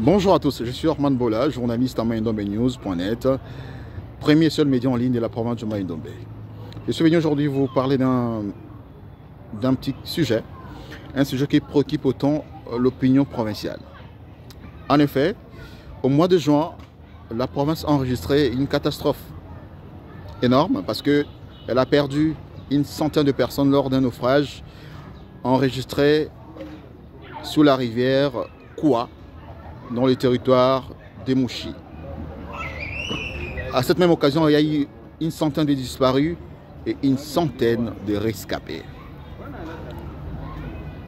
Bonjour à tous, je suis Orman Bola, journaliste à MaïNdombeNews.net, premier et seul média en ligne de la province de Maïndombe. Je suis venu aujourd'hui vous parler d'un petit sujet, un sujet qui préoccupe autant l'opinion provinciale. En effet, au mois de juin, la province a enregistré une catastrophe énorme parce qu'elle a perdu une centaine de personnes lors d'un naufrage enregistré sous la rivière Koua, dans le territoire des Mouchis. À cette même occasion, il y a eu une centaine de disparus et une centaine de rescapés.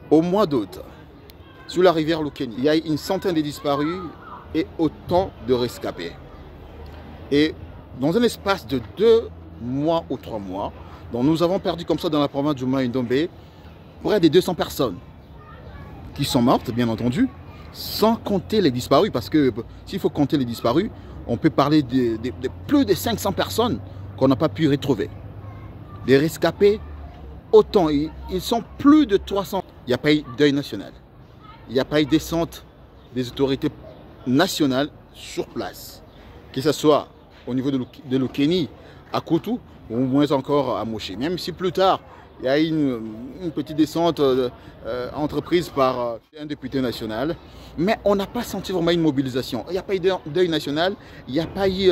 Au mois d'août, sous la rivière Lukeni, il y a eu une centaine de disparus et autant de rescapés. Et dans un espace de 2 mois ou 3 mois, donc nous avons perdu comme ça dans la province du Maïndombe près de 200 personnes qui sont mortes, bien entendu, sans compter les disparus, parce que s'il faut compter les disparus, on peut parler de plus de 500 personnes qu'on n'a pas pu retrouver. Des rescapés, autant, ils sont plus de 300. Il n'y a pas eu deuil national. Il n'y a pas eu descente des autorités nationales sur place. Que ce soit au niveau de Lukeni, à Koutou, ou moins encore à Moché. Même si plus tard, il y a une petite descente entreprise par un député national. Mais on n'a pas senti vraiment une mobilisation. Il n'y a pas eu deuil national, il n'y a pas eu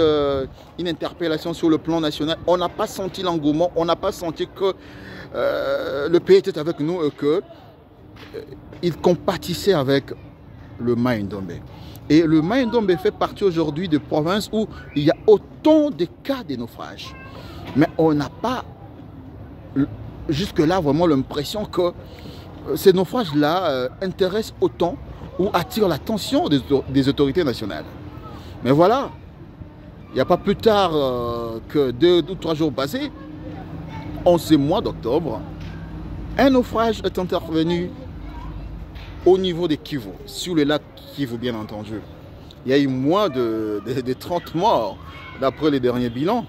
une interpellation sur le plan national. On n'a pas senti l'engouement, on n'a pas senti que le pays était avec nous et qu'il compatissait avec le Maïndombe. Et le Maïndombe fait partie aujourd'hui de provinces où il y a autant de cas de naufrage. Mais on n'a pas jusque-là vraiment l'impression que ces naufrages-là intéressent autant ou attirent l'attention des autorités nationales. Mais voilà, il n'y a pas plus tard que 2 ou 3 jours passés, en ce mois d'octobre, un naufrage est intervenu au niveau des Kivu, sur le lac Kivu bien entendu. Il y a eu moins de 30 morts d'après les derniers bilans.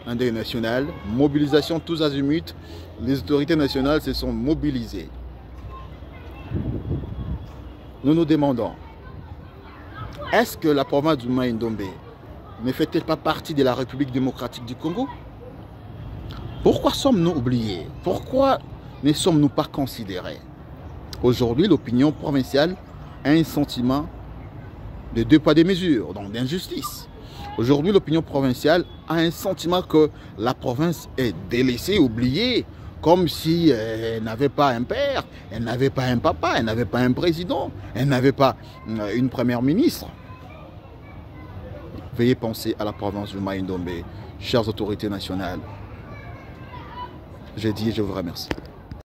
Un deuil national, mobilisation tous azimuts, les autorités nationales se sont mobilisées. Nous nous demandons, est-ce que la province du Maïndombe ne fait-elle pas partie de la République démocratique du Congo? Pourquoi sommes-nous oubliés? Pourquoi ne sommes-nous pas considérés? Aujourd'hui, l'opinion provinciale a un sentiment de 2 poids 2 mesures, donc d'injustice. Aujourd'hui, l'opinion provinciale a un sentiment que la province est délaissée, oubliée, comme si elle n'avait pas un père, elle n'avait pas un papa, elle n'avait pas un président, elle n'avait pas une première ministre. Veuillez penser à la province du Maïndombe, chères autorités nationales. J'ai dit et je vous remercie.